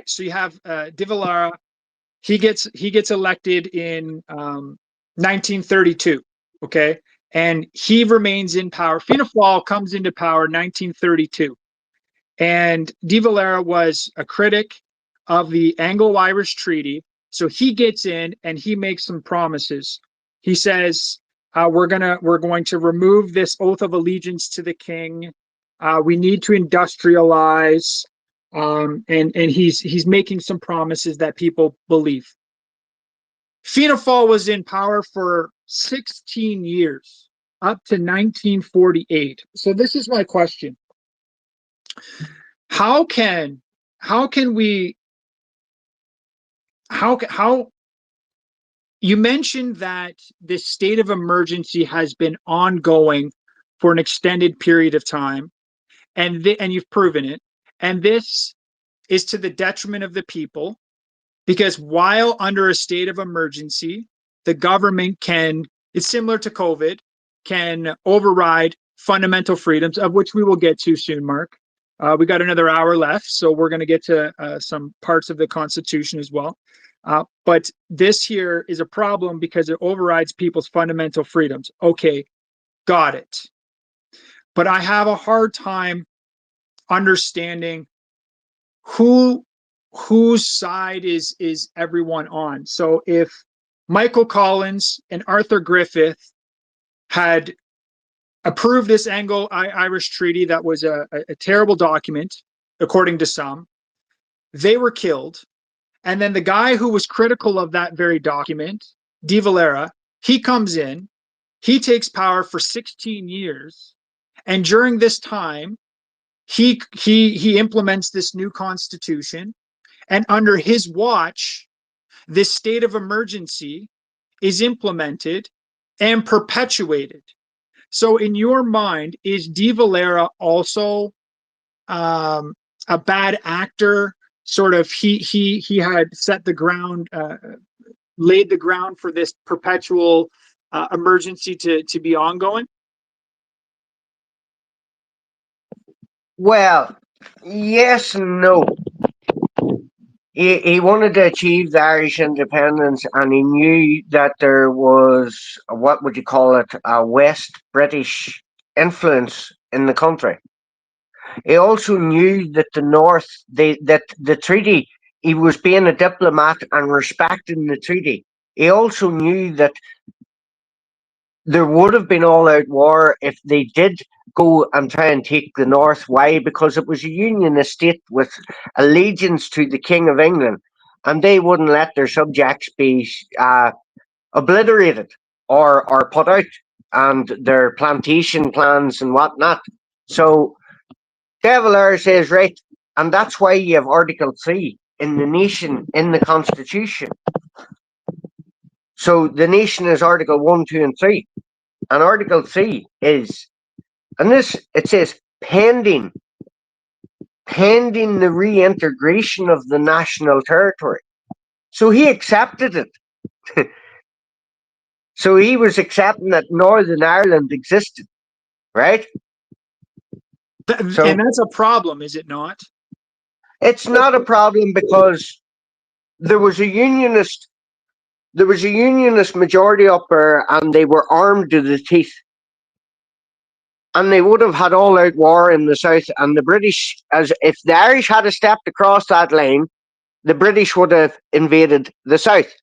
So you have De Valera. He gets elected in 1932. Okay, and he remains in power. Fianna Fáil comes into power 1932, and De Valera was a critic of the Anglo-Irish Treaty. So he gets in and he makes some promises. He says, we're going to remove this oath of allegiance to the king. We need to industrialize, and he's making some promises that people believe. Fianna Fáil was in power for 16 years, up to 1948. So this is my question: how you mentioned that this state of emergency has been ongoing for an extended period of time, and you've proven it, and this is to the detriment of the people, because while under a state of emergency, the government can, it's similar to COVID, can override fundamental freedoms, of which we will get to soon, Mark. We got another hour left, so we're going to get to some parts of the Constitution as well. But this here is a problem because it overrides people's fundamental freedoms. Okay, got it. But I have a hard time understanding whose side is everyone on. So if Michael Collins and Arthur Griffith had approved this Anglo-Irish Treaty that was a terrible document, according to some, they were killed. And then the guy who was critical of that very document, De Valera, he comes in, he takes power for 16 years, and during this time, he implements this new constitution, and under his watch, this state of emergency is implemented and perpetuated. So in your mind, is De Valera also a bad actor? Sort of, he had set the ground, laid the ground for this perpetual emergency to be ongoing? Well, yes and no. He wanted to achieve the Irish independence, and he knew that there was, what would you call it, a West British influence in the country. He also knew that the North, that the treaty, he was being a diplomat and respecting the treaty. He also knew that there would have been all-out war if they did go and try and take the North. Why? Because it was a unionist state with allegiance to the King of England, and they wouldn't let their subjects be obliterated or put out, and their plantation plans and whatnot. So De Valera says, right, and that's why you have Article 3 in the nation, in the Constitution. So the nation is Article 1, 2, and 3. And Article 3 is, and this, it says, pending the reintegration of the national territory. So he accepted it. So he was accepting that Northern Ireland existed, right? So, and that's a problem, is it not? It's not a problem, because there was a unionist majority up there, and they were armed to the teeth. And they would have had all-out war in the south, and the British, as if the Irish had stepped across that line, the British would have invaded the south,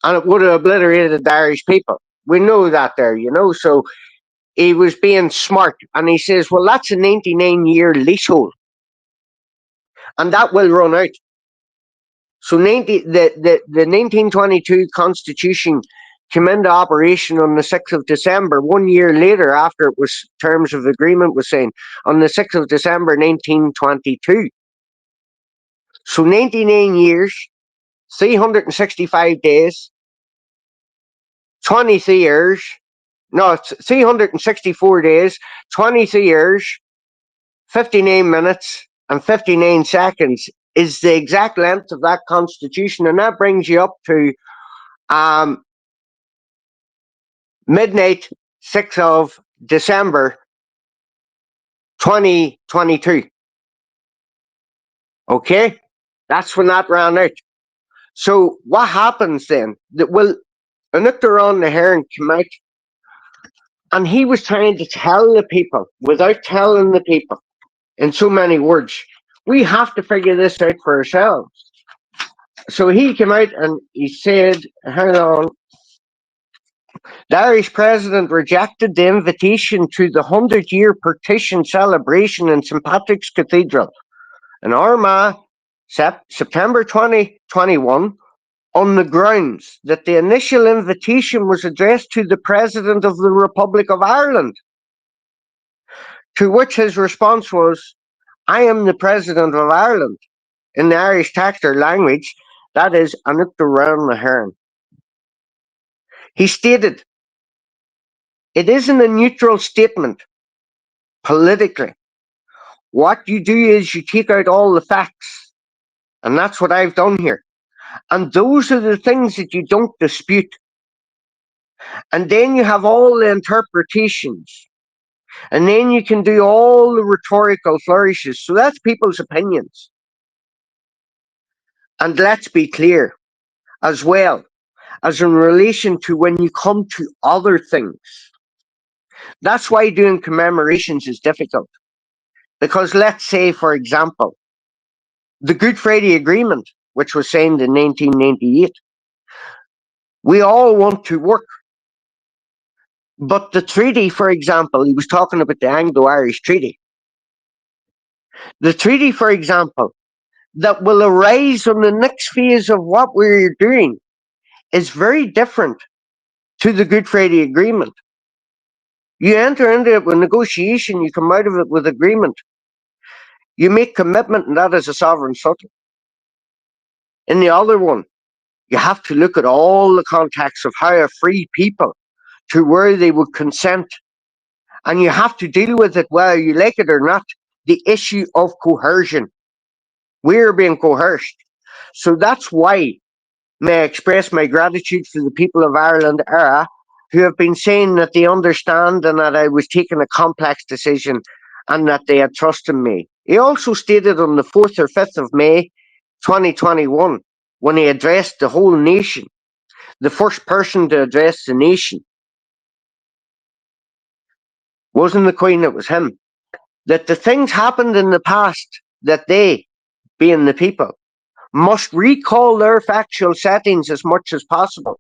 and it would have obliterated the Irish people. We know that there, you know. So he was being smart, and he says, well, that's a 99-year leasehold, and that will run out. So the 1922 Constitution came into operation on the 6th of December, 1 year later, after it was terms of agreement was signed, on the 6th of December 1922. So 99 years, 365 days, 23 years, no, it's 364 days, 23 years, 59 minutes, and 59 seconds is the exact length of that Constitution, and that brings you up to midnight, 6th of December 2022. Okay? That's when that ran out. So what happens then? Well, Anuktaran Naharan came out, and he was trying to tell the people, without telling the people in so many words, we have to figure this out for ourselves. So he came out and he said, hang on, the Irish president rejected the invitation to the 100-year partition celebration in St. Patrick's Cathedral in Armagh, September 2021, on the grounds that the initial invitation was addressed to the President of the Republic of Ireland, to which his response was, I am the President of Ireland, in the Irish text or language, that is, Anuktaran Naharan. He stated, it isn't a neutral statement politically. What you do is you take out all the facts, and that's what I've done here. And those are the things that you don't dispute. And then you have all the interpretations. And then you can do all the rhetorical flourishes. So that's people's opinions. And let's be clear as well, as in relation to when you come to other things. That's why doing commemorations is difficult. Because let's say, for example, the Good Friday Agreement, which was signed in 1998, we all want to work. But the treaty, for example, he was talking about the Anglo-Irish Treaty. The treaty, for example, that will arise on the next phase of what we're doing is very different to the Good Friday Agreement. You enter into it with negotiation, you come out of it with agreement. You make commitment, and that is a sovereign subject. In the other one, you have to look at all the context of how a free people to where they would consent. And you have to deal with it whether you like it or not, the issue of coercion. We're being coerced. So that's why may I express my gratitude for the people of Ireland, Éire, who have been saying that they understand and that I was taking a complex decision and that they had trust in me. He also stated on the 4th or 5th of May 2021, when he addressed the whole nation, the first person to address the nation wasn't the Queen, it was him, that the things happened in the past that they, being the people, must recall their factual settings as much as possible.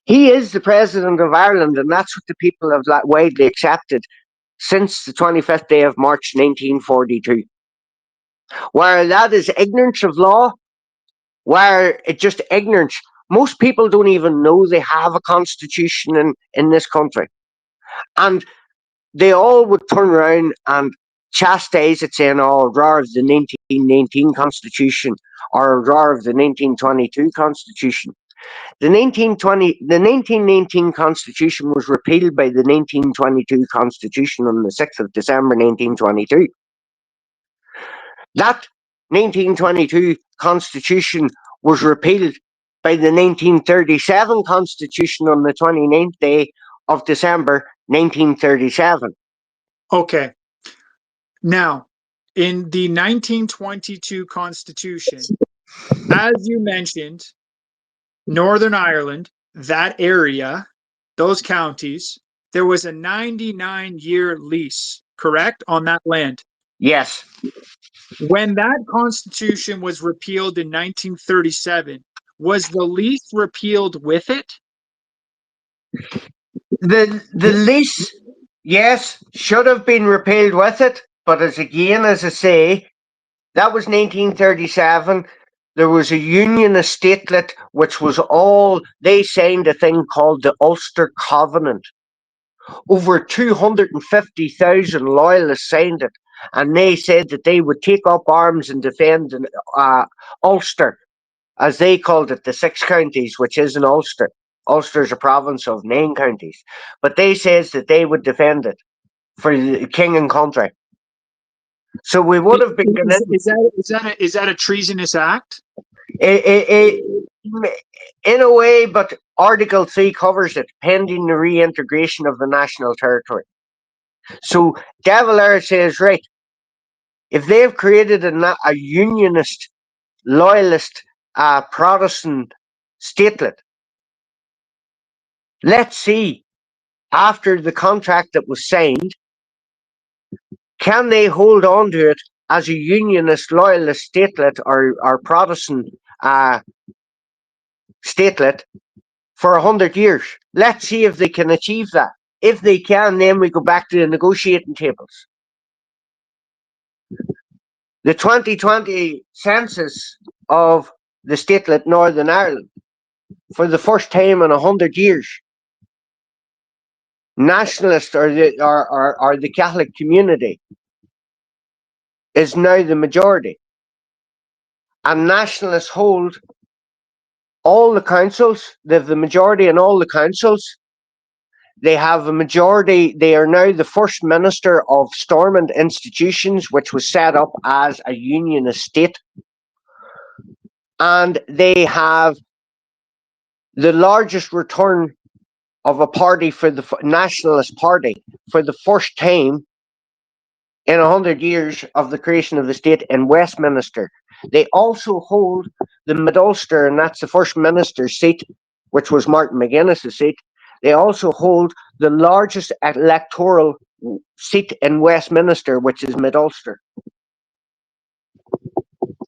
He is the President of Ireland, and that's what the people have widely accepted since the 25th day of March 1942. Where that is ignorance of law, where it's just ignorance. Most people don't even know they have a constitution in this country. And they all would turn around and chastise it, saying, oh, a drawer of the 1919 Constitution or a drawer of the 1922 Constitution. The 1919 Constitution was repealed by the 1922 Constitution on the 6th of December 1922. That 1922 Constitution was repealed by the 1937 Constitution on the 29th day of December 1937. Okay. Now, in the 1922 Constitution, as you mentioned, Northern Ireland, that area, those counties, there was a 99-year lease, correct, on that land? Yes. When that constitution was repealed in 1937, was the lease repealed with it? The lease, yes, should have been repealed with it, but as I say, that was 1937. There was a union estatelet, which was all, they signed a thing called the Ulster Covenant. Over 250,000 loyalists signed it, and they said that they would take up arms and defend Ulster, as they called it, the 6 counties, which isn't Ulster. Ulster is a province of 9 counties. But they says that they would defend it for the king and country. So we would have been... Is that a treasonous act? In a way, but Article 3 covers it, pending the reintegration of the national territory. So De Valera says, right, if they've created a unionist, loyalist, Protestant statelet, let's see, after the contract that was signed, can they hold on to it as a unionist, loyalist statelet or Protestant statelet for 100 years? Let's see if they can achieve that. If they can, then we go back to the negotiating tables. The 2020 census of the statelet Northern Ireland, for the first time in 100 years, nationalists or the Catholic community is now the majority. And nationalists hold all the councils. They have the majority in all the councils. They have a majority. They are now the first minister of Stormont Institutions, which was set up as a unionist state. And they have the largest return of a party for the Nationalist Party for the first time in 100 years of the creation of the state in Westminster. They also hold the Mid-Ulster, and that's the first minister's seat, which was Martin McGuinness's seat. They also hold the largest electoral seat in Westminster, which is Mid-Ulster.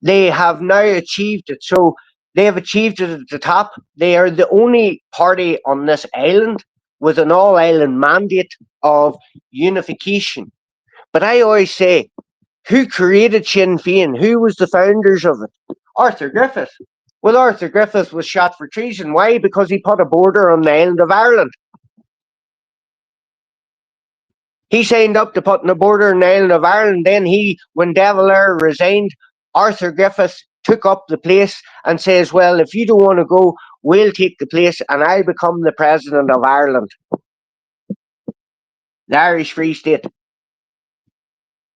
They have now achieved it. So they have achieved it at the top. They are the only party on this island with an all-island mandate of unification. But I always say, who created Sinn Féin? Who was the founders of it? Arthur Griffith. Well, Arthur Griffith was shot for treason. Why? Because he put a border on the island of Ireland. He signed up to putting a border on the island of Ireland. Then when De Valera resigned, Arthur Griffith took up the place and says, well, if you don't want to go, we'll take the place and I'll become the president of Ireland. The Irish Free State.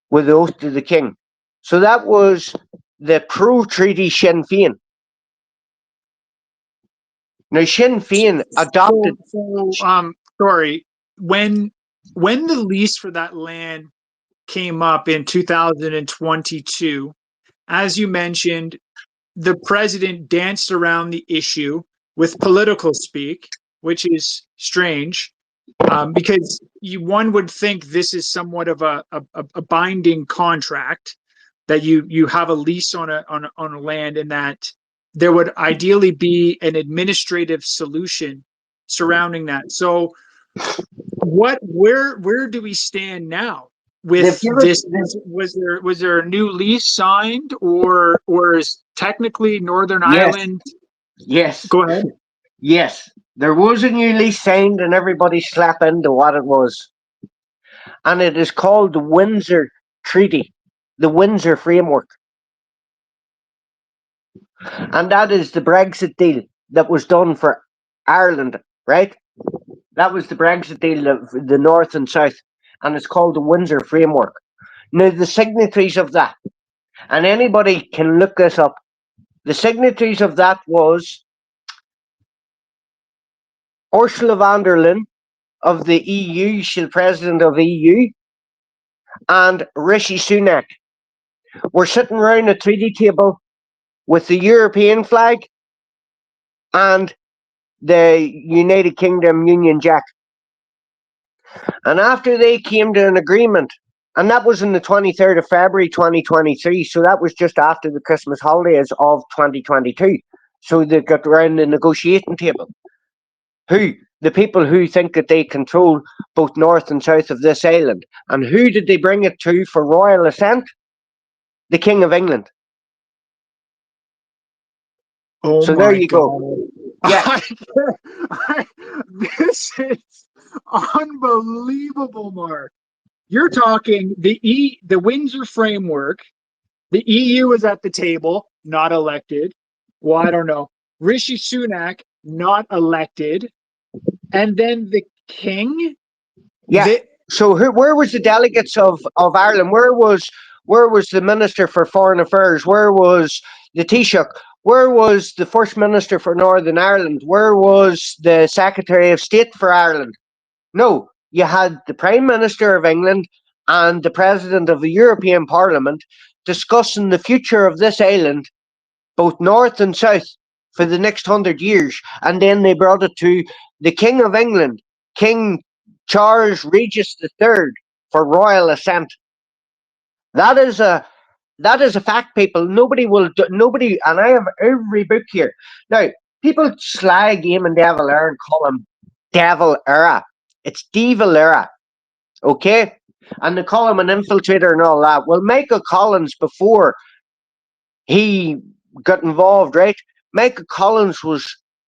With the oath to the king. So that was the pro-treaty Sinn Féin. Now Sinn Féin adopted. Sorry, when the lease for that land came up in 2022, as you mentioned, the president danced around the issue with political speak, which is strange, because one would think this is somewhat of a binding contract, that you have a lease on a land, and that there would ideally be an administrative solution surrounding that. So where do we stand now with this? Was there a new lease signed, or is technically Northern Ireland? Yes. Go ahead. Yes, there was a new lease signed and everybody slapped into what it was. And it is called the Windsor Treaty, the Windsor Framework. And that is the Brexit deal that was done for Ireland, right? That was the Brexit deal of the North and South. And it's called the Windsor Framework. Now, the signatories of that, and anybody can look this up, the signatories of that was Ursula von der Leyen of the EU, she's the president of the EU, and Rishi Sunak. We're sitting around a treaty table with the European flag and the United Kingdom Union Jack. And after they came to an agreement, and that was on the 23rd of February 2023, so that was just after the Christmas holidays of 2022. So they got around the negotiating table. The people who think that they control both north and south of this island. And who did they bring it to for royal assent? The King of England. Oh, so there you go. Yeah. This is unbelievable, Mark. You're talking the Windsor Framework. The EU is at the table, not elected. Well, I don't know. Rishi Sunak, not elected. And then the king. Yeah. So where was the delegates of Ireland? Where was the Minister for Foreign Affairs? Where was the Taoiseach? Where was the First Minister for Northern Ireland? Where was the Secretary of State for Ireland? No, you had the Prime Minister of England and the president of the European Parliament discussing the future of this island, both north and south, for the next 100 years. And then they brought it to the King of England, King Charles Regis III, for royal assent. That is a fact, people. Nobody, and I have every book here. Now, people slag Éireann de Valera and call him Devil Éire. It's De Valera, okay? And they call him an infiltrator and all that. Well, Michael Collins, before he got involved, right? Michael Collins was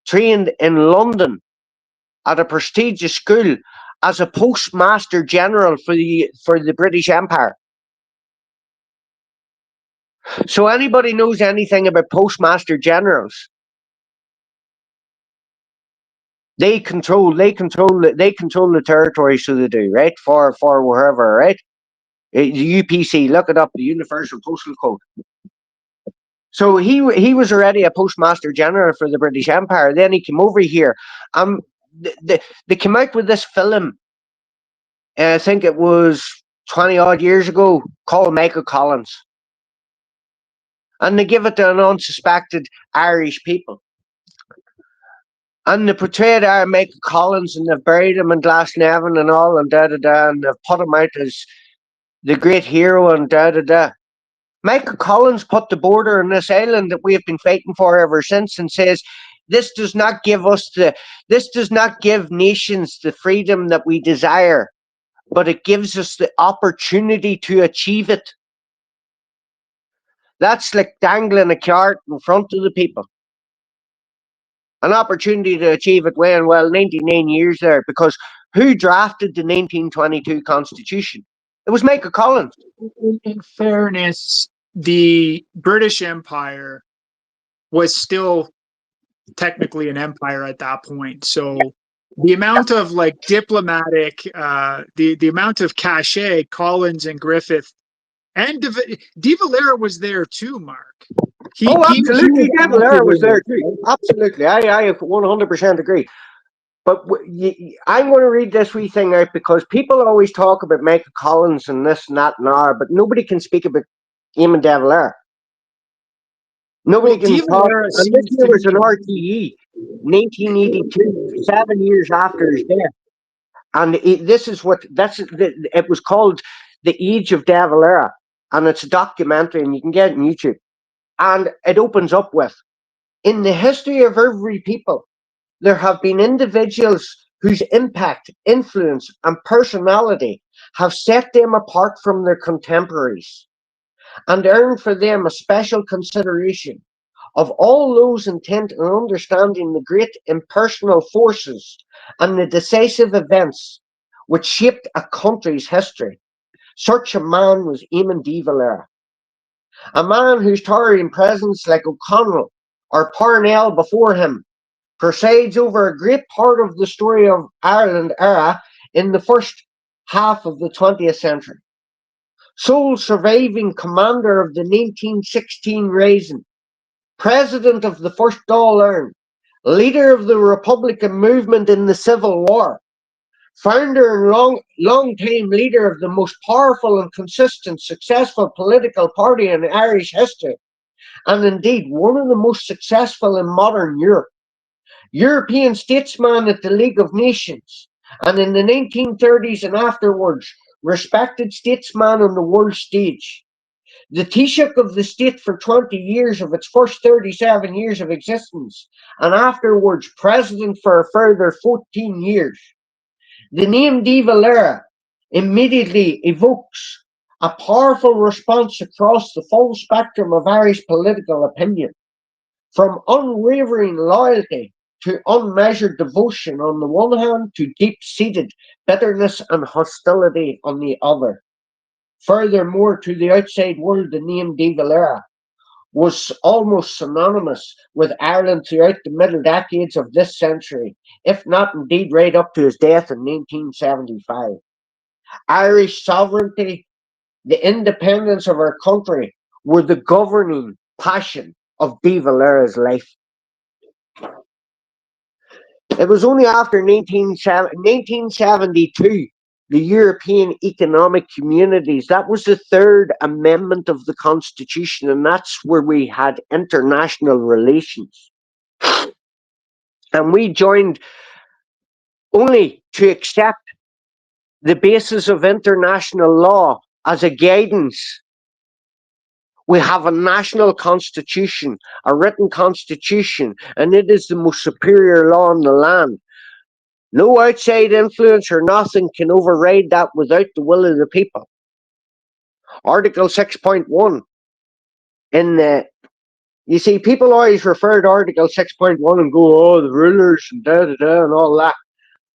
trained in London at a prestigious school as a postmaster general for the British Empire. So anybody knows anything about postmaster generals, they control the territory, so they do, right? For wherever, right? The UPC, look it up, the Universal Postal Code. So he was already a postmaster general for the British Empire. Then he came over here. They came out with this film. I think it was 20 odd years ago, called Michael Collins, and they give it to an unsuspected Irish people. And they portrayed Michael Collins, and they've buried him in Glasnevin and all, and and they've put him out as the great hero and Michael Collins put the border on this island that we have been fighting for ever since, and says this does not give nations the freedom that we desire, but it gives us the opportunity to achieve it. That's like dangling a carrot in front of the people. An opportunity to achieve it when, well, 99 years there, because who drafted the 1922 Constitution? It was Michael Collins. In fairness, the British Empire was still technically an empire at that point. So the amount of like diplomatic, the amount of cachet Collins and Griffith and De Valera was there too, Mark. Absolutely, De Valera was there too. Absolutely, I 100% agree. But I'm going to read this wee thing out, because people always talk about Michael Collins and this and that and that, but nobody can speak about Éireann de Valera. Nobody can talk. And this year was an RTE, 1982, 7 years after his death. And it was called The Age of De Valera, and it's a documentary, and you can get it on YouTube. And it opens up with, in the history of every people, there have been individuals whose impact, influence, and personality have set them apart from their contemporaries and earned for them a special consideration. Of all those intent on understanding the great impersonal forces and the decisive events which shaped a country's history, such a man was Éireann de Valera. A man whose towering presence, like O'Connell or Parnell before him, presides over a great part of the story of Ireland era in the first half of the 20th century. Sole surviving commander of the 1916 Rising, president of the first Dáil Éireann, leader of the Republican movement in the Civil War, founder and long-time leader of the most powerful and consistent, successful political party in Irish history, and indeed one of the most successful in modern Europe. European statesman at the League of Nations, and in the 1930s and afterwards, respected statesman on the world stage. The Taoiseach of the state for 20 years of its first 37 years of existence, and afterwards president for a further 14 years. The name De Valera immediately evokes a powerful response across the full spectrum of Irish political opinion, from unwavering loyalty to unmeasured devotion on the one hand, to deep-seated bitterness and hostility on the other. Furthermore, to the outside world, the name De Valera was almost synonymous with Ireland throughout the middle decades of this century, if not indeed right up to his death in 1975. Irish sovereignty, the independence of our country, were the governing passion of De Valera's life. It was only after 1972 the European Economic Communities. That was the third amendment of the Constitution, and that's where we had international relations. And we joined only to accept the basis of international law as a guidance. We have a national constitution, a written constitution, and it is the most superior law in the land. No outside influence or nothing can override that without the will of the people. Article 6.1 in the, you see, people always refer to Article 6.1 and go, oh, the rulers and da da da and all that.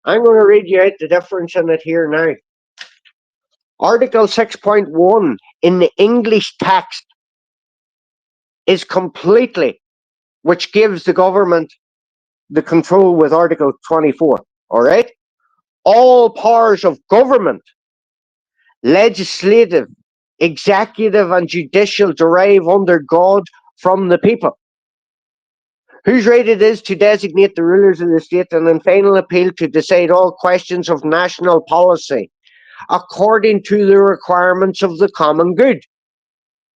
I'm going to read you out the difference in it here now. Article 6.1 in the English text is completely, which gives the government the control with Article 24. All right? All powers of government, legislative, executive, and judicial derive under God from the people, whose right it is to designate the rulers of the state and in final appeal to decide all questions of national policy according to the requirements of the common good.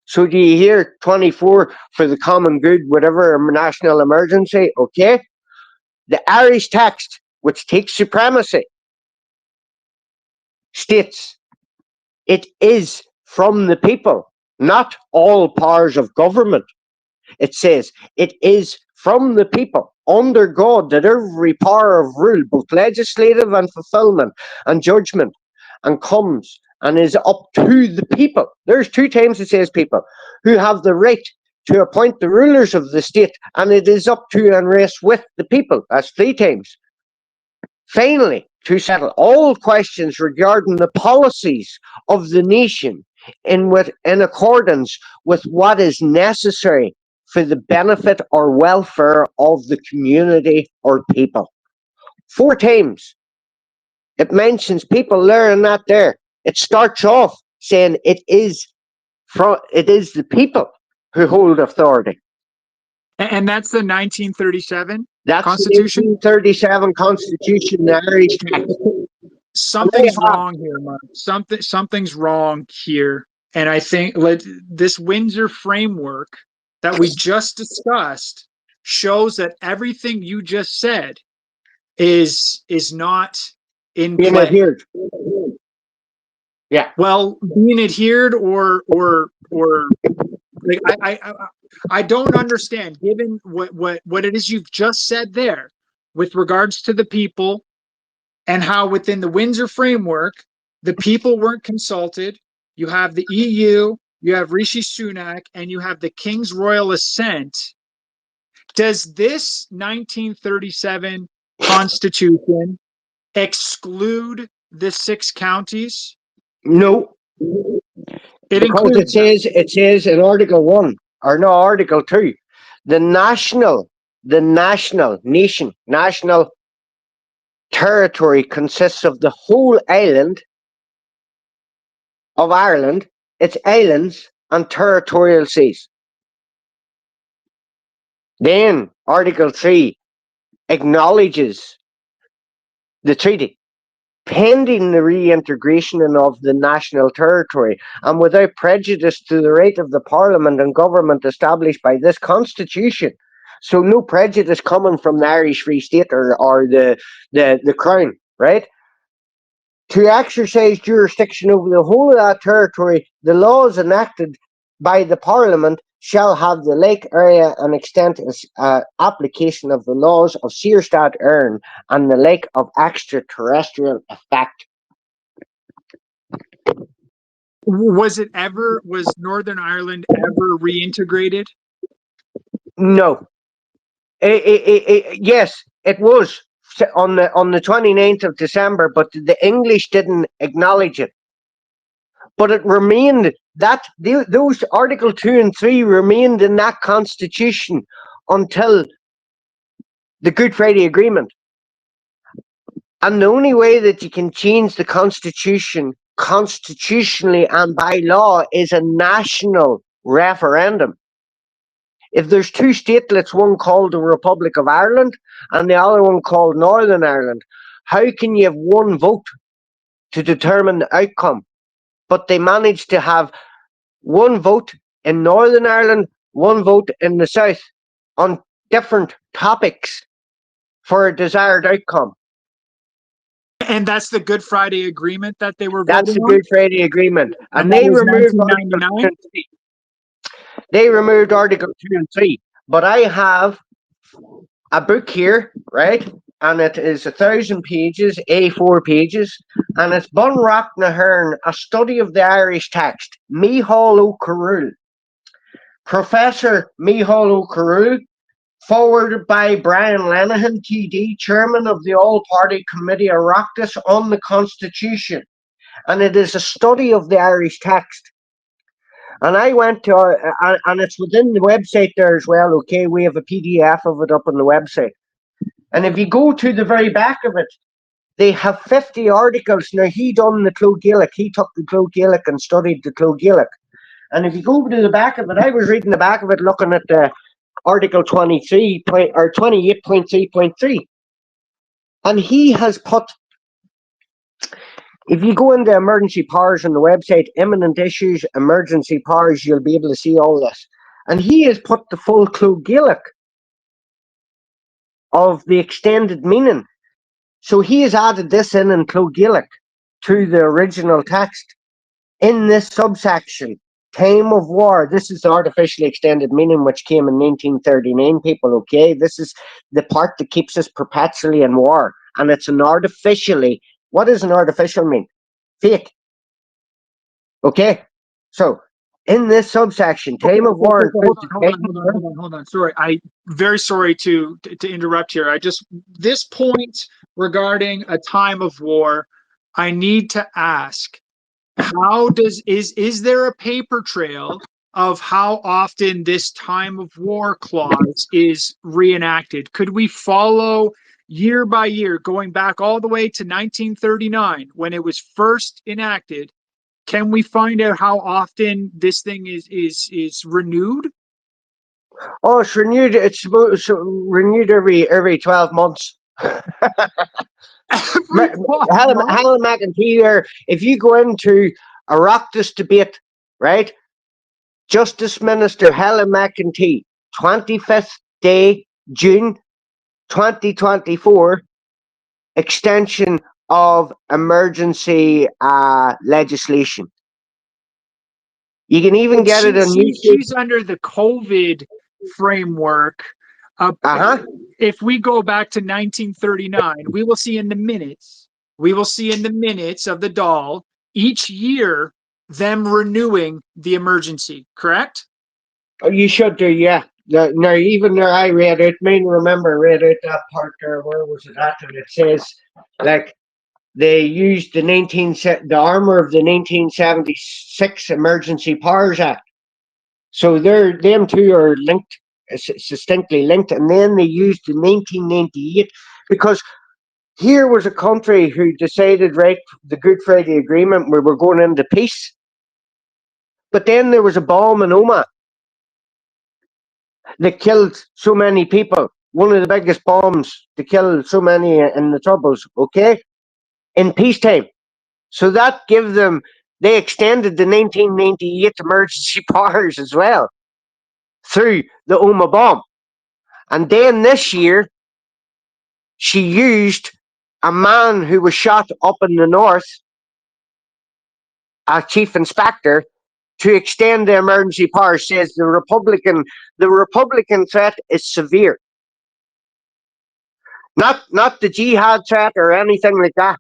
So do you hear 24 for the common good, whatever national emergency? Okay. The Irish text, which takes supremacy, states it is from the people, not all powers of government. It says it is from the people, under God, that every power of rule, both legislative and fulfillment and judgment, and comes and is up to the people. There's 2 times it says people, who have the right to appoint the rulers of the state, and it is up to and rests with the people. That's 3 times. Finally, to settle all questions regarding the policies of the nation in accordance with what is necessary for the benefit or welfare of the community or people. 4 times it mentions people there and that there. It starts off saying it is the people who hold authority. And that's the 1937 That's Constitution? the 1937 Constitution, the Irish text. Something's wrong here, Mark. Something's wrong here. And I think this Windsor framework that we just discussed shows that everything you just said is not in being play. Adhered. Yeah. Well, being adhered or like I don't understand, given what it is you've just said there with regards to the people, and how within the Windsor framework the people weren't consulted. You have the EU, you have Rishi Sunak, and you have the King's Royal Assent. Does this 1937 Constitution exclude the 6 counties? No. It Because includes it says in Article 1, or no, Article 2, the national territory consists of the whole island of Ireland, its islands and territorial seas. Then Article 3 acknowledges the treaty, pending the reintegration of the national territory, and without prejudice to the right of the Parliament and government established by this Constitution. So no prejudice coming from the Irish Free State or the Crown, right? To exercise jurisdiction over the whole of that territory, the laws enacted by the Parliament shall have the like area and extent as application of the laws of Searstad Éire and the like of extraterrestrial effect. Was Northern Ireland ever reintegrated? No. Yes, it was on the 29th of December, but the English didn't acknowledge it. But it remained that those Article 2 and 3 remained in that Constitution until the Good Friday Agreement. And the only way that you can change the Constitution constitutionally and by law is a national referendum. If there's 2 statelets, one called the Republic of Ireland and the other one called Northern Ireland, how can you have one vote to determine the outcome. But they managed to have one vote in Northern Ireland, one vote in the South on different topics for a desired outcome. And that's the Good Friday Agreement that they were That's voting the on? Good Friday Agreement. And that they was removed 1999? They removed Article 2 and 3. But I have a book here, right? And it is 1,000 pages, A4 pages, and it's Bunrock na Hearn, A Study of the Irish Text, Micheál O'Carroll. Professor Micheál O'Carroll, forwarded by Brian Lenihan, TD, Chairman of the All-Party Committee Oireachtas on the Constitution. And it is a study of the Irish text. And I went to, and it's within the website there as well, okay? We have a PDF of it up on the website. And if you go to the very back of it, they have 50 articles. Now, he done the Clode Gaelic. He took the Clode Gaelic and studied the Clode Gaelic. And if you go to the back of it, I was reading the back of it, looking at the Article 23 or 28.3.3. And he has put, if you go into emergency powers on the website, imminent issues, emergency powers, you'll be able to see all this. And he has put the full Clode Gaelic of the extended meaning. So he has added this in Clode Gaelic to the original text in this subsection. Time of war. This is the artificially extended meaning which came in 1939, people, okay? This is the part that keeps us perpetually in war. And it's an artificially, what does an artificial mean? Fake. Okay? So, in this subsection, time of war. Hold on. Sorry, very sorry to interrupt here. This point regarding a time of war, I need to ask, is there a paper trail of how often this time of war clause is reenacted? Could we follow year by year, going back all the way to 1939 when it was first enacted? Can we find out how often this thing is renewed? Oh, it's renewed. It's renewed every 12 months. Helen McEntee, if you go into a Oireachtas debate, right? Justice Minister Helen McEntee, 25th day, June 2024, extension of emergency legislation. You can even get it on YouTube. She's under the COVID framework. If we go back to 1939, we will see in the minutes of the Dáil each year them renewing the emergency, correct? Oh, you should do, yeah. Now, even there, I read it, read out that part there, where was it at? And it says, like, they used the armour of the 1976 Emergency Powers Act. So them two are linked, distinctly linked. And then they used the 1998, because here was a country who decided, right, the Good Friday Agreement, we were going into peace. But then there was a bomb in Omagh that killed so many people. One of the biggest bombs to kill so many in the Troubles, okay? In peacetime. So that gave them, they extended the 1998 emergency powers as well through the Omagh bomb. And then this year, she used a man who was shot up in the north, a chief inspector, to extend the emergency powers. Says the Republican threat is severe. Not the jihad threat or anything like that.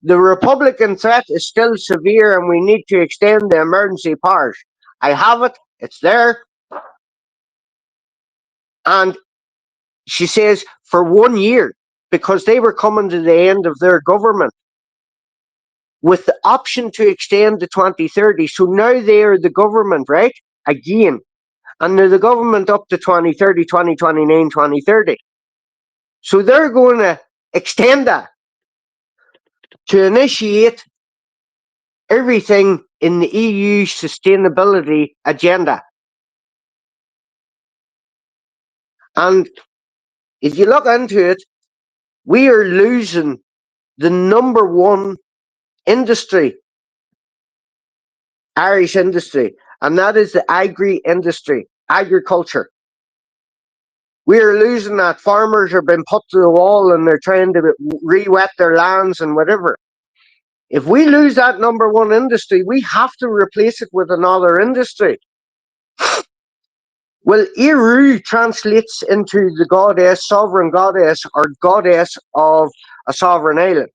The Republican threat is still severe, and we need to extend the emergency powers. I have it. It's there. And she says for 1 year, because they were coming to the end of their government, with the option to extend to 2030. So now they are the government, right? Again. And they're the government up to 2030, 2029, 2030. So they're going to extend that to initiate everything in the EU sustainability agenda. And if you look into it, we are losing the number one industry, Irish industry, and that is the agri industry, agriculture. We are losing that. Farmers are being put to the wall and they're trying to re-wet their lands and whatever. If we lose that number one industry, we have to replace it with another industry. Well, Éire translates into the goddess, sovereign goddess, or goddess of a sovereign island.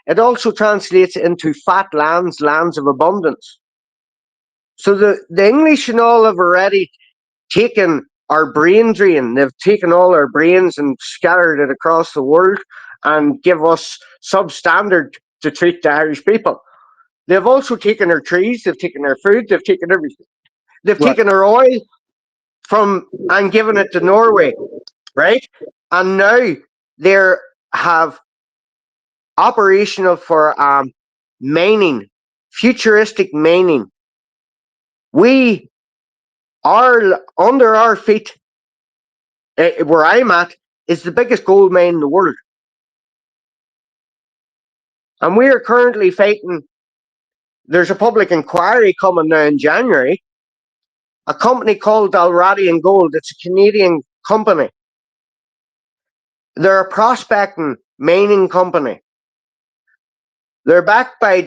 It also translates into fat lands, lands of abundance. So the English and all have already taken our brain drain. They've taken all our brains and scattered it across the world and give us substandard to treat the Irish people. They've also taken our trees, they've taken our food, they've taken everything. They've taken our oil and given it to Norway, right? And now they have operational for mining, futuristic mining. We are under our feet, where I'm at, is the biggest gold mine in the world. And we are currently fighting. There's a public inquiry coming now in January. A company called Dalradian Gold, it's a Canadian company. They're a prospecting mining company. They're backed by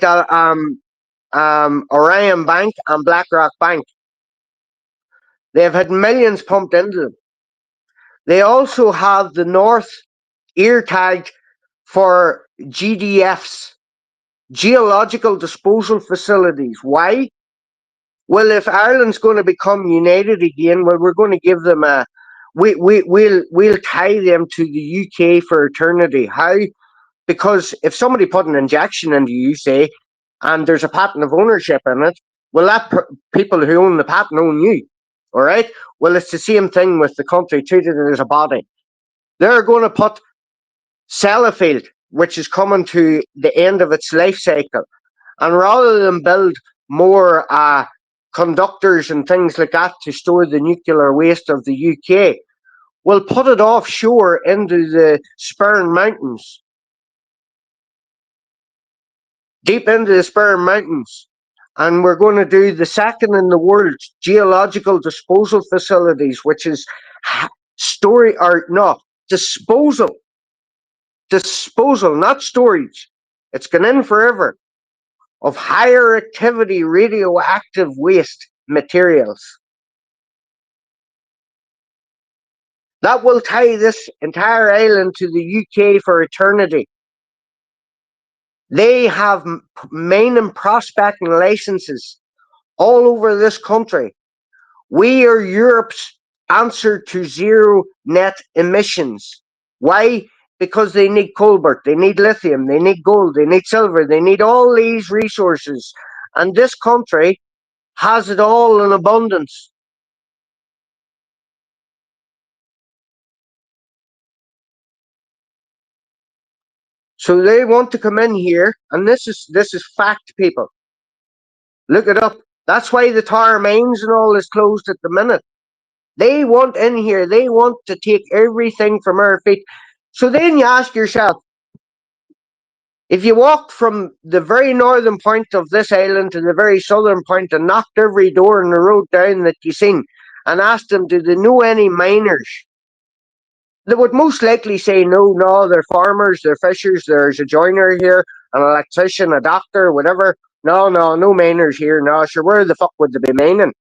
Orion Bank and BlackRock Bank. They've had millions pumped into them. They also have the North ear tagged for GDFs, geological disposal facilities. Why? Well, if Ireland's going to become united again, well, we're going to give them we'll tie them to the UK for eternity. How? Because if somebody put an injection into you, say, and there's a patent of ownership in it, well, that people who own the patent own you. All right? Well, it's the same thing with the country treated as a body. They're going to put Sellafield, which is coming to the end of its life cycle, and rather than build more conductors and things like that to store the nuclear waste of the UK, we'll put it offshore into the Spurn Mountains, deep into the Spurn Mountains, and we're going to do the second in the world geological disposal facilities, which is disposal, not storage. It's gone in forever, of higher activity radioactive waste materials. That will tie this entire island to the UK for eternity. They have mining prospecting licenses all over this country. We are Europe's answer to zero net emissions. Why? Because they need cobalt, they need lithium, they need gold, they need silver, they need all these resources. And this country has it all in abundance. So they want to come in here, and this is fact, people. Look it up. That's why the tar mines and all is closed at the minute. They want in here. They want to take everything from our feet. So then you ask yourself, if you walked from the very northern point of this island to the very southern point and knocked every door in the road down that you seen and asked them, do they know any miners? They would most likely say no, they're farmers, they're fishers, there's a joiner here, an electrician, a doctor, whatever. No miners here. No, sure, where the fuck would they be mining?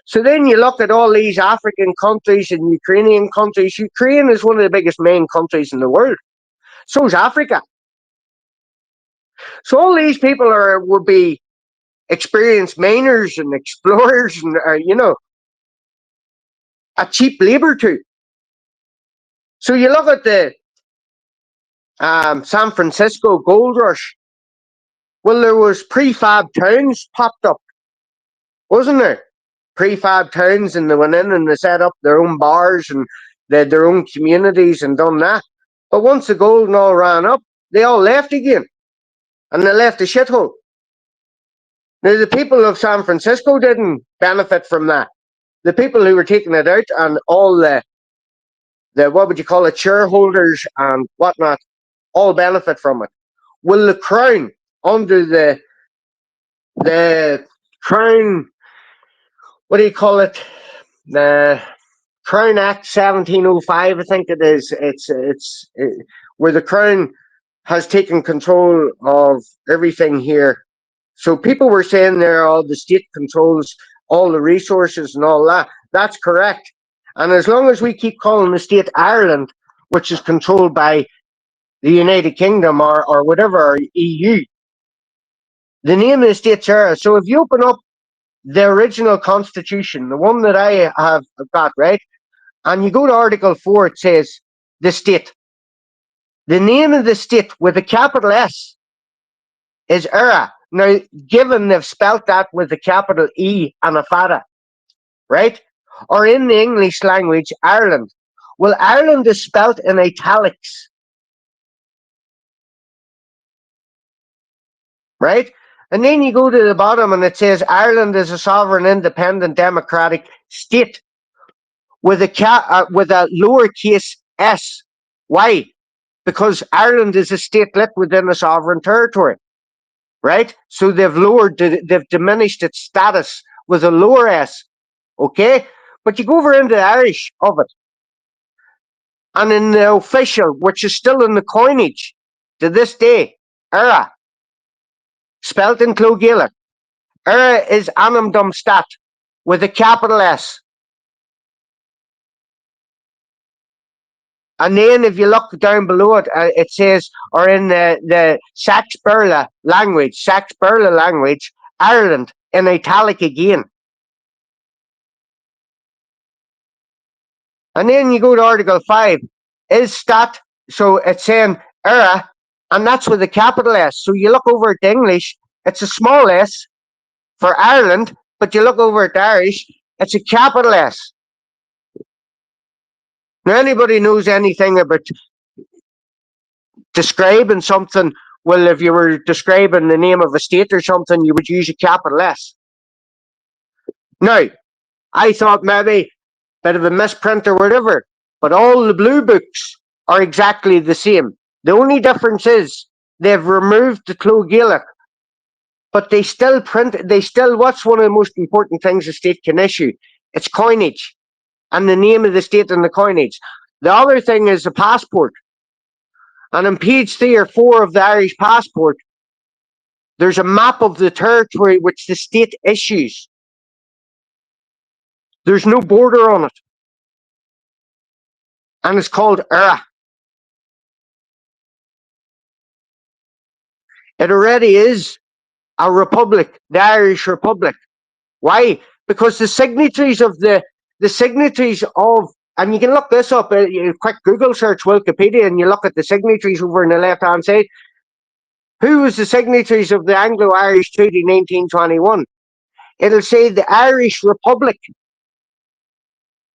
So then you look at all these African countries and Ukrainian countries. Ukraine is one of the biggest main countries in the world. So is Africa. So all these people would be experienced miners and explorers and, a cheap labour too. So you look at the San Francisco gold rush. Well, there was prefab towns popped up, wasn't there? Prefab towns, and they went in and they set up their own bars and they had their own communities and done that. But once the gold and all ran up, they all left again, and they left a shithole. Now, the people of San Francisco didn't benefit from that. The people who were taking it out and all the what would you call it, shareholders and whatnot, all benefit from it. will the Crown, under the Crown, what do you call it? The Crown Act 1705, I think it is. It's where the Crown has taken control of everything here. So people were saying there, all the state controls all the resources and all that. That's correct. And as long as we keep calling the state Ireland, which is controlled by the United Kingdom or whatever, or EU, the name of the state's Éire. So if you open up the original constitution, the one that I have got, right, and you go to Article 4, it says the state. The name of the state with a capital S is Éire. Now, given they've spelt that with a capital E and a fada, right? Or in the English language, Ireland. Well, Ireland is spelt in italics, right? And then you go to the bottom and it says Ireland is a sovereign, independent, democratic state with a lowercase s. Why? Because Ireland is a statelet within a sovereign territory, right? So they've diminished its status with a lower s, okay? But you go over into the Irish of it, and in the official, which is still in the coinage to this day, Éire, spelt in Cloggailach, Éire is Anam Dom Stat with a capital S. And then if you look down below it, it says, or in the Saxe-Burla language, Ireland, in italic again. And then you go to Article 5, is stat, so it's saying Éire, and that's with a capital S. So you look over at the English, it's a small s for Ireland, but you look over at the Irish, it's a capital S. Now, anybody knows anything about describing something, well, if you were describing the name of a state or something, you would use a capital S. Now, I thought maybe bit of a misprint or whatever, but all the blue books are exactly the same. The only difference is they've removed the Cloggailach, but they still what's one of the most important things a state can issue? It's coinage and the name of the state and the coinage. The other thing is the passport. And on page 3 or 4 of the Irish passport, there's a map of the territory which the state issues. There's no border on it. And it's called Éire. It already is a republic, the Irish Republic. Why? Because the signatories of, and you can look this up, quick Google search Wikipedia, and you look at the signatories over on the left-hand side. Who was the signatories of the Anglo-Irish Treaty 1921? It'll say the Irish Republic.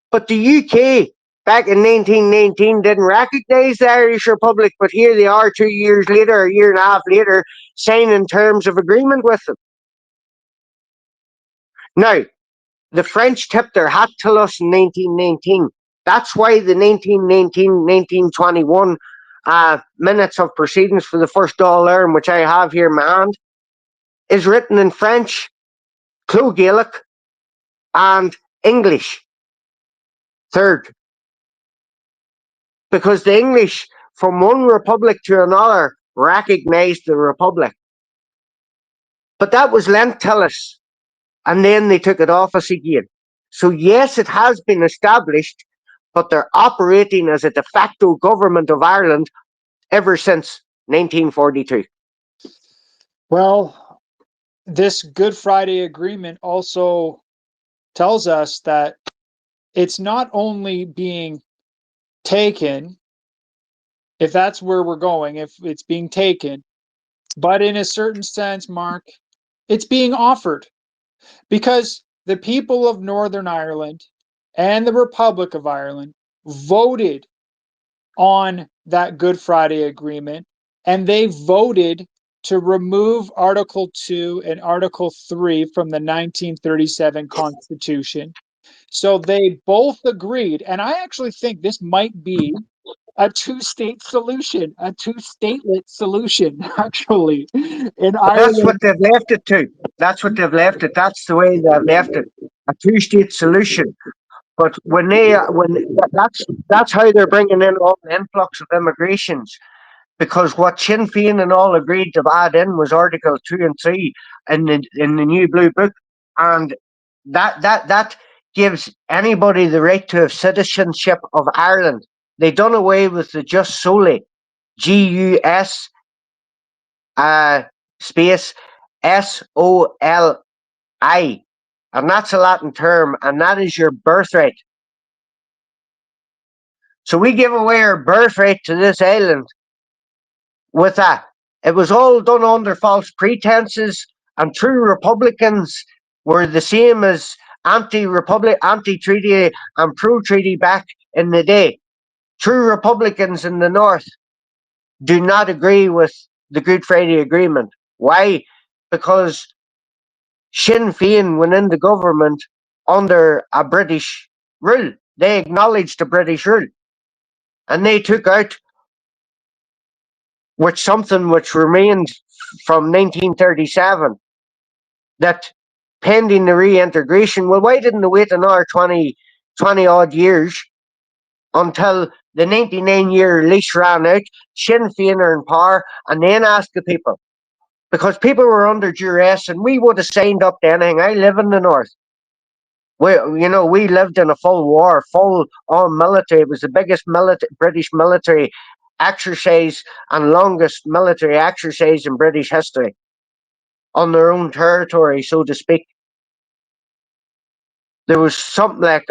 But the UK, back in 1919, didn't recognise the Irish Republic, but here they are 2 years later, a year and a half later, signing terms of agreement with them. Now, the French tipped their hat to us in 1919. That's why the 1919-1921 minutes of proceedings for the first Dáil Éireann, which I have here in my hand, is written in French, Cloggailach, and English. Third. Because the English, from one republic to another, recognised the republic. But that was lent to us, and then they took it off us again. So yes, it has been established, but they're operating as a de facto government of Ireland ever since 1942. Well, this Good Friday Agreement also tells us that it's not only being taken, if that's where we're going, if it's being taken, but in a certain sense, Mark, it's being offered, because the people of Northern Ireland and the Republic of Ireland voted on that Good Friday Agreement, and they voted to remove Article 2 and Article 3 from the 1937 Constitution. So they both agreed, and I actually think this might be a two-state solution, a two-statelet solution, actually, in That's what Ireland. they've left it to. That's what they've left it. That's the way they've left it. A two-state solution. But that's how they're bringing in all the influx of immigrations. Because what Sinn Féin and all agreed to add in was Article 2 and 3 in the new Blue Book, and that gives anybody the right to have citizenship of Ireland. They done away with the just solely, GUS space SOLI, and that's a Latin term, and that is your birthright. So we give away our birthright to this island with that. It was all done under false pretenses, and true Republicans were the same as anti-republic, anti-treaty, and pro-treaty back in the day. True Republicans in the North do not agree with the Good Friday Agreement. Why? Because Sinn Féin went into government under a British rule. They acknowledged the British rule, and they took out something which remained from 1937, that pending the reintegration. Well, why didn't they wait another 20 odd years until the 99-year lease ran out, Sinn Féin are in power, and then ask the people? Because people were under duress, and we would have signed up to anything. I live in the North. We lived in a full war, full on military. It was the biggest British military exercise and longest military exercise in British history on their own territory, so to speak. There was something like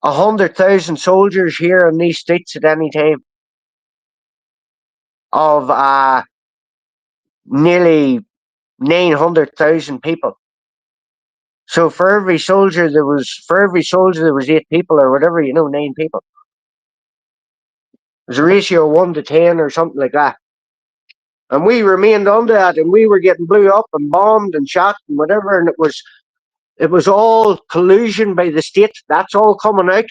100,000 soldiers here in these streets at any time, of nearly 900,000 people. So for every soldier there was 8 people, or whatever, 9 people. It was a ratio of 1 to 10 or something like that. And we remained under that, and we were getting blew up and bombed and shot and whatever, and it was all collusion by the state. That's all coming out.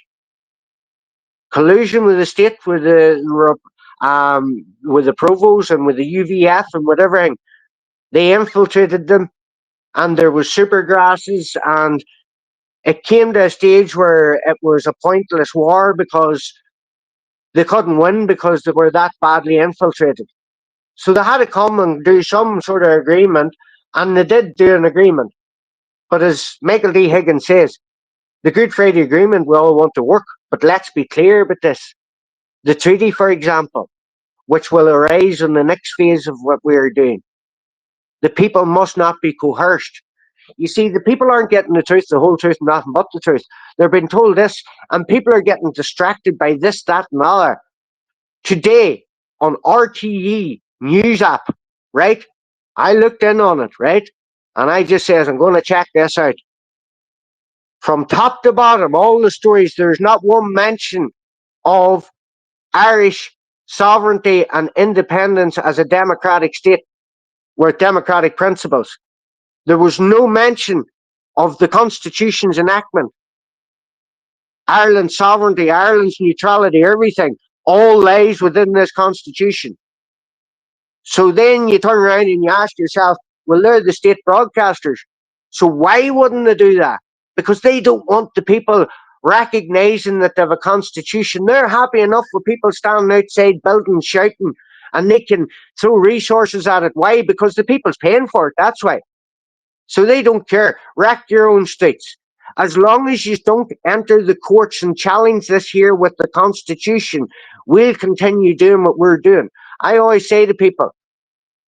Collusion with the state, with the provost and with the UVF and whatever. They infiltrated them, and there was supergrasses, and it came to a stage where it was a pointless war because they couldn't win because they were that badly infiltrated. So they had to come and do some sort of agreement, and they did do an agreement. But as Michael D. Higgins says, the Good Friday Agreement, we all want to work, but let's be clear about this. The treaty, for example, which will arise in the next phase of what we are doing, the people must not be coerced. You see, the people aren't getting the truth, the whole truth, nothing but the truth. They're being told this, and people are getting distracted by this, that, and the other. Today, on RTE News app, right? I looked in on it, right? And I just says, I'm going to check this out. From top to bottom, all the stories, there's not one mention of Irish sovereignty and independence as a democratic state with democratic principles. There was no mention of the Constitution's enactment. Ireland's sovereignty, Ireland's neutrality, everything, all lies within this Constitution. So then you turn around and you ask yourself, well, they're the state broadcasters. So why wouldn't they do that? Because they don't want the people recognising that they have a constitution. They're happy enough with people standing outside buildings shouting, and they can throw resources at it. Why? Because the people's paying for it. That's why. So they don't care. Wreck your own streets. As long as you don't enter the courts and challenge this here with the Constitution, we'll continue doing what we're doing. I always say to people,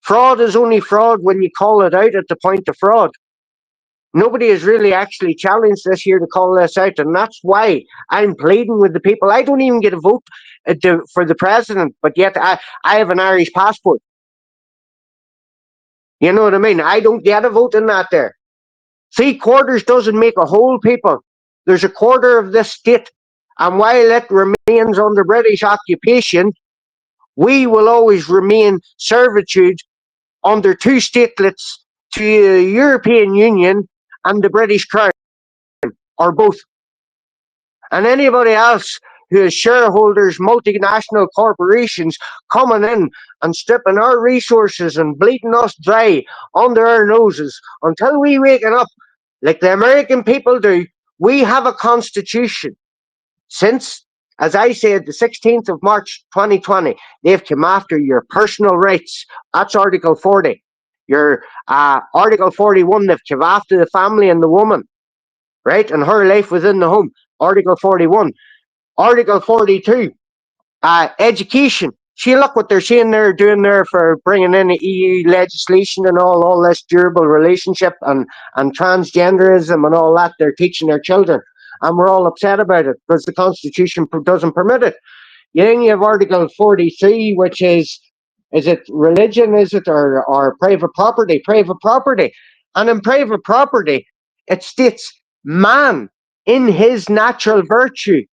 fraud is only fraud when you call it out at the point of fraud. Nobody has really actually challenged this here to call this out, and that's why I'm pleading with the people. I don't even get a vote for the president, but yet I have an Irish passport. You know what I mean? I don't get a vote in that there. 3/4 doesn't make a whole, people. There's a quarter of this state, and while it remains under British occupation, we will always remain servitude under 2 statelets to the European Union and the British Crown, or both. And anybody else who has shareholders, multinational corporations coming in and stripping our resources and bleeding us dry under our noses until we waken up like the American people do. We have a constitution. Since, as I said, the 16th of March 2020, they've come after your personal rights. That's Article 40. Your Article 41, they've come after the family and the woman, right? And her life within the home. Article 41. Article 42, education. See, look what they're saying they're doing there for bringing in the EU legislation and all this durable relationship and transgenderism and all that they're teaching their children. And we're all upset about it because the Constitution doesn't permit it. Then you have Article 43, which is it religion, is it, or private property? Private property. And in private property, it states man in his natural virtue.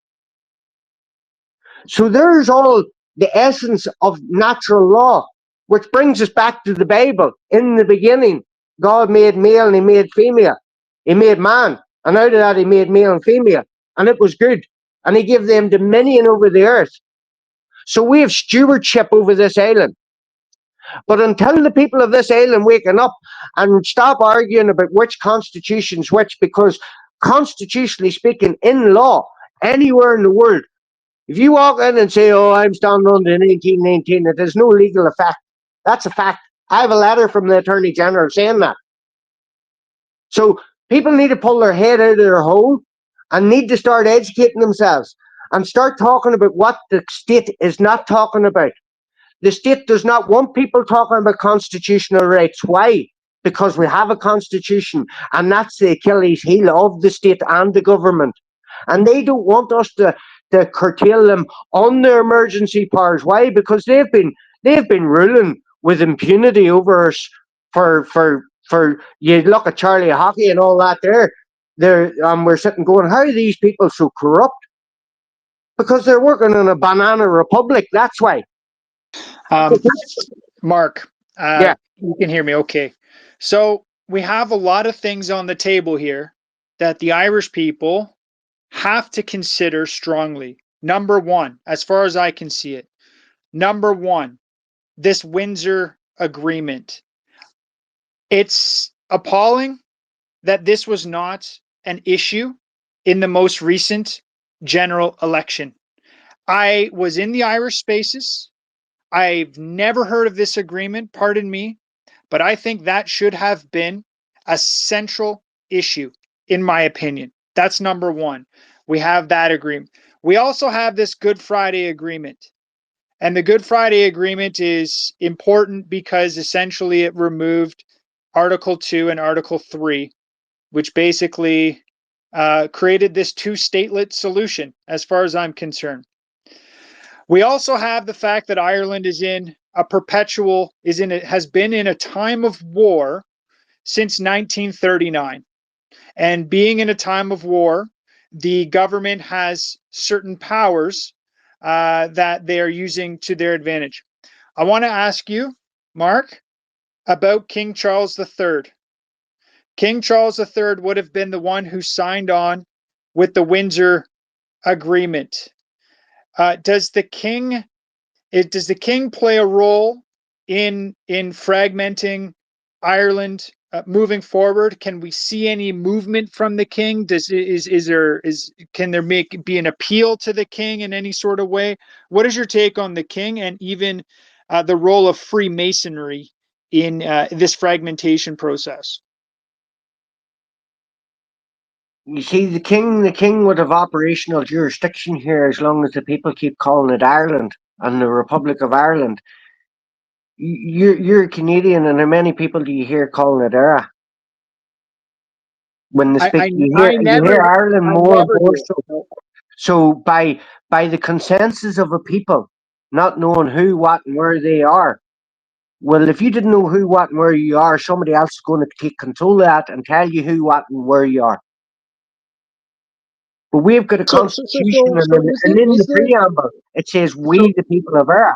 So there's all the essence of natural law, which brings us back to the Bible. In the beginning, God made male and he made female. He made man. And out of that, he made male and female. And it was good. And he gave them dominion over the earth. So we have stewardship over this island. But until the people of this island waken up and stop arguing about which constitution's which, because constitutionally speaking, in law, anywhere in the world, if you walk in and say, oh, I'm standing under 1919, it has no legal effect. That's a fact. I have a letter from the Attorney General saying that. So people need to pull their head out of their hole and need to start educating themselves and start talking about what the state is not talking about. The state does not want people talking about constitutional rights. Why? Because we have a constitution, and that's the Achilles heel of the state and the government. And they don't want us to curtail them on their emergency powers. Why? Because they've been ruling with impunity over us for you look at Charlie Hockey and all that we're sitting going, how are these people so corrupt? Because they're working in a banana republic, that's why. Mark, yeah, you can hear me okay. So we have a lot of things on the table here that the Irish people have to consider strongly. Number one, as far as I can see it, number one, this Windsor Agreement. It's appalling that this was not an issue in the most recent general election. I was in the Irish spaces. I've never heard of this agreement, pardon me, but I think that should have been a central issue, in my opinion. That's number one. We have that agreement. We also have this Good Friday Agreement. And the Good Friday Agreement is important because essentially it removed Article 2 and Article 3, which basically created this two-statelet solution, as far as I'm concerned. We also have the fact that Ireland is in a has been in a time of war since 1939. And being in a time of war, the government has certain powers that they are using to their advantage. I want to ask you, Mark, about King Charles III. King Charles III would have been the one who signed on with the Windsor Agreement. Does the king play a role in fragmenting Ireland moving forward? Can we see any movement from the king? Can there be an appeal to the king in any sort of way? What is your take on the king and even the role of Freemasonry in this fragmentation process? You see, the king would have operational jurisdiction here as long as the people keep calling it Ireland and the Republic of Ireland. You're Canadian, and how many people do you hear calling it Éire? When they speak, you hear Ireland more so. So by the consensus of a people not knowing who, what, and where they are, well, if you didn't know who, what, and where you are, somebody else is going to take control of that and tell you who, what, and where you are. But we've got a constitution, and in the preamble, it says, we, the people of Éire.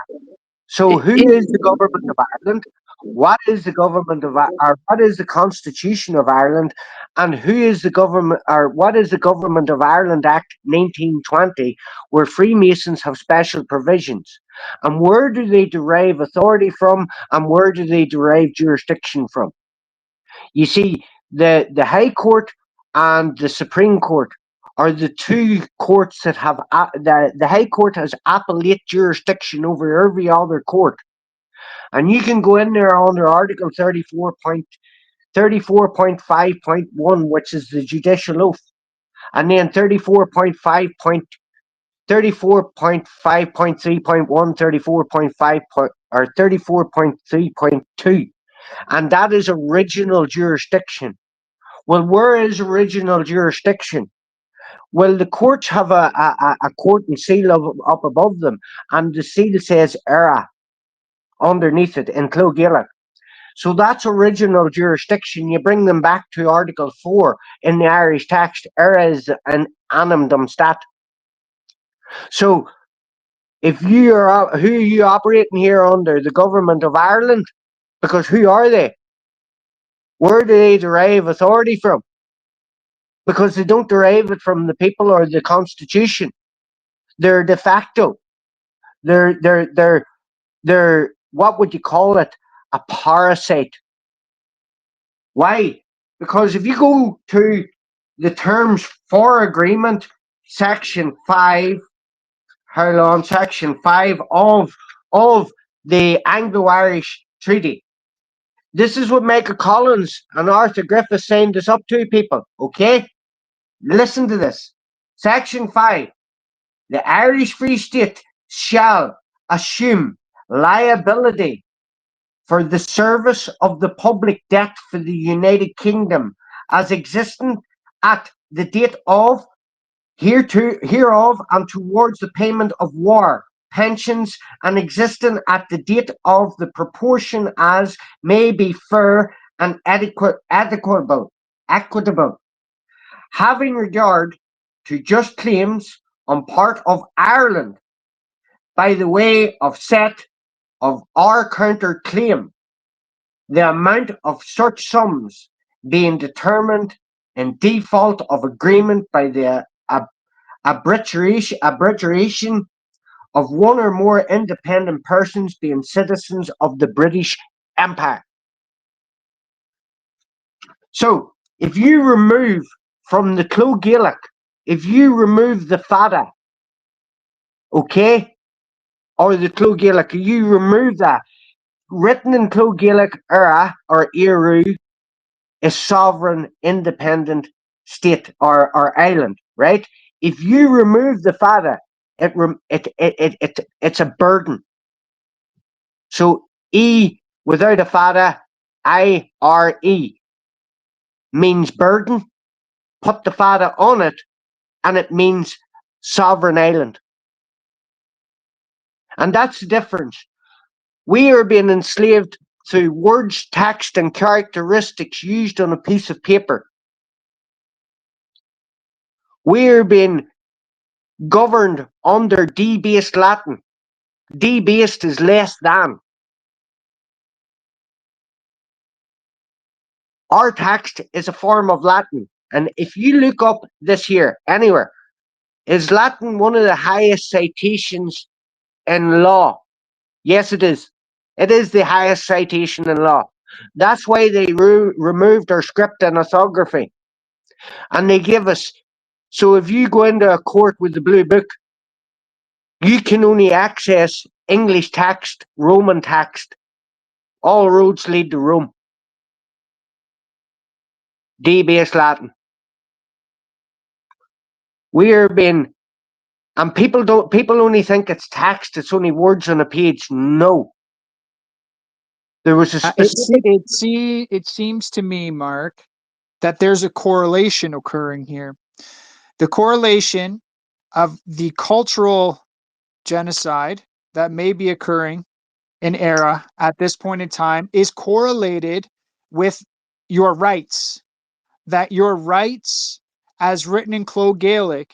So who is the government of Ireland? What is the government of or what is the Constitution of Ireland, and who is the government, or what is the Government of Ireland Act 1920, where Freemasons have special provisions, and where do they derive authority from, and where do they derive jurisdiction from? You see, the High Court and the Supreme Court are the two courts that have the High Court has appellate jurisdiction over every other court. And you can go in there under Article 34.5.1, which is the judicial oath, and then 34.5.3.1, 34.5 or 34.3.2, and that is original jurisdiction. Well, where is original jurisdiction? Well, the courts have a court and seal up above them, and the seal says Éire underneath it in Clogillock. So that's original jurisdiction. You bring them back to Article 4 in the Irish text. Éire is an annum dum stat. So if you are, who are you operating here under? The Government of Ireland? Because who are they? Where do they derive authority from? Because they don't derive it from the people or the Constitution. They're de facto. They're what would you call it? A parasite. Why? Because if you go to the terms for agreement, section 5, section 5 of the Anglo-Irish Treaty. This is what Michael Collins and Arthur Griffith signed this up to, people. Okay? Listen to this. Section 5. The Irish Free State shall assume liability for the service of the public debt for the United Kingdom as existing at the date of hereof and towards the payment of war pensions and existing at the date of the proportion as may be fair and equitable, having regard to just claims on part of Ireland by the way of set of our counter claim, the amount of such sums being determined in default of agreement by the abjuration of one or more independent persons being citizens of the British Empire. So, if you remove from the Clogillock, if you remove the fada, okay, or the Clogillock, you remove that, written in Clogillock, Éire or Éire is sovereign, independent state or island, right? If you remove the fada, it's a burden. So E without a fada, IRE means burden. Put the fada on it, and it means sovereign island. And that's the difference. We are being enslaved through words, text, and characteristics used on a piece of paper. We are being governed under debased Latin. Debased is less than. Our text is a form of Latin. And if you look up this here anywhere, is Latin one of the highest citations in law? Yes, it is. It is the highest citation in law. That's why they removed our script and orthography. And they give us, so if you go into a court with the blue book, you can only access English text, Roman text. All roads lead to Rome. Debased Latin. We're being, and people only think it's text, it's only words on a page. No. There was a specific. It seems to me, Mark, that there's a correlation occurring here. The correlation of the cultural genocide that may be occurring in Éire at this point in time is correlated with your rights. That your rights, as written in Clogillock,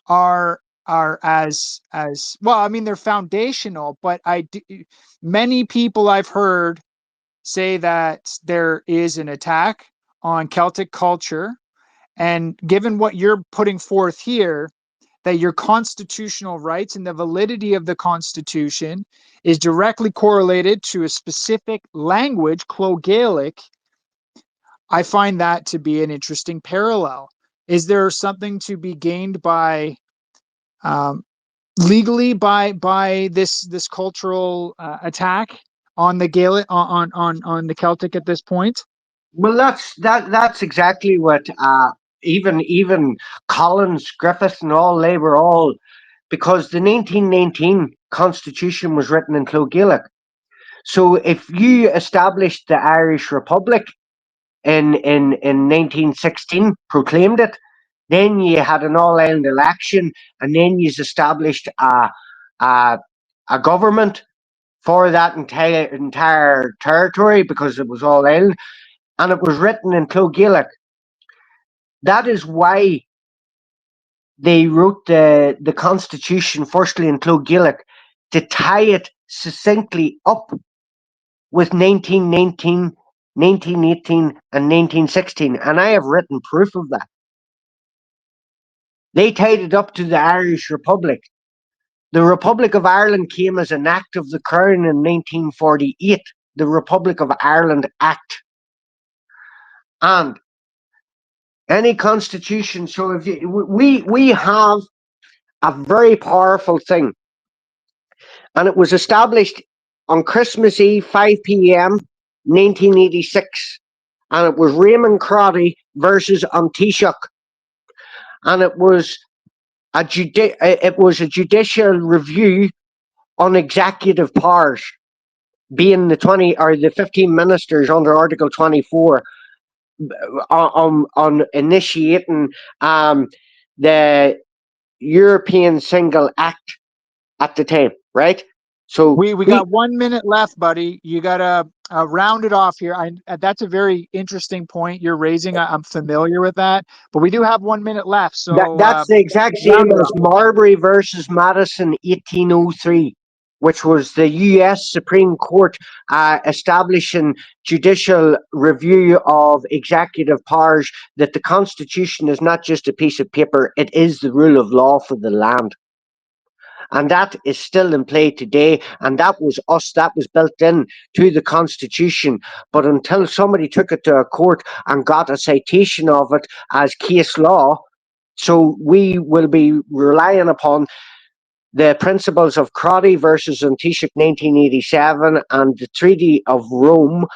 are as well. I mean, they're foundational, but many people I've heard say that there is an attack on Celtic culture, and given what you're putting forth here, that your constitutional rights and the validity of the Constitution is directly correlated to a specific language, Clo Gaelic, I find that to be an interesting parallel. Is there something to be gained by um, legally by this cultural attack on the Gaelic on the Celtic at this point? Well, that's exactly what even Collins, Griffith, and all, they were all, because the 1919 Constitution was written in Clo Gaelic. So if you established the Irish Republic in 1916, proclaimed it, then you had an all-Ireland election, and then you established a a government for that entire territory, because it was all Ireland, and it was written in Clo Gaelic. That is why they wrote the Constitution firstly in Clo Gaelic, to tie it succinctly up with 1919, 1918, and 1916. And I have written proof of that. They tied it up to the Irish Republic. The Republic of Ireland came as an act of the Crown in 1948, the Republic of Ireland Act. And any constitution, so if you, we have a very powerful thing, and it was established on Christmas Eve, 5 p.m., 1986, and it was Raymond Crotty versus An Taoiseach, and it was a judicial review on executive powers, being the 20 or the 15 ministers under Article 24, on initiating the European Single Act at the time, right? So We got 1 minute left, buddy. You gotta round it off here. That's a very interesting point you're raising. I'm familiar with that, but we do have 1 minute left. So that's the exact round same it as off. Marbury versus Madison, 1803, which was the U.S. Supreme Court establishing judicial review of executive powers, that the Constitution is not just a piece of paper, it is the rule of law for the land. And that is still in play today, and that was built in to the Constitution. But until somebody took it to a court and got a citation of it as case law, so we will be relying upon the principles of Crotty versus An Taoiseach 1987 and the Treaty of Rome,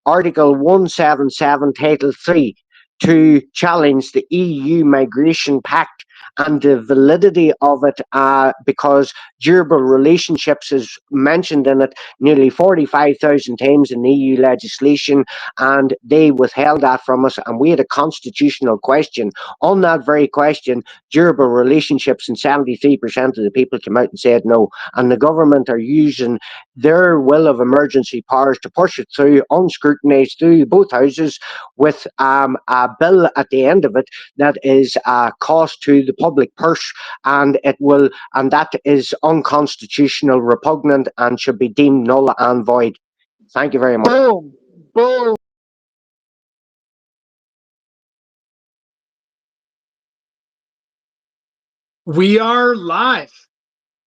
Article 177, Title 3, to challenge the EU Migration Pact and the validity of it, because durable relationships is mentioned in it nearly 45,000 times in EU legislation, and they withheld that from us, and we had a constitutional question on that very question, durable relationships, and 73% of the people came out and said no. And the government are using their will of emergency powers to push it through unscrutinized through both houses, with a bill at the end of it that is a cost to the public purse, and that is unconstitutional, repugnant, and should be deemed null and void. Thank you very much. Boom, boom. We are live.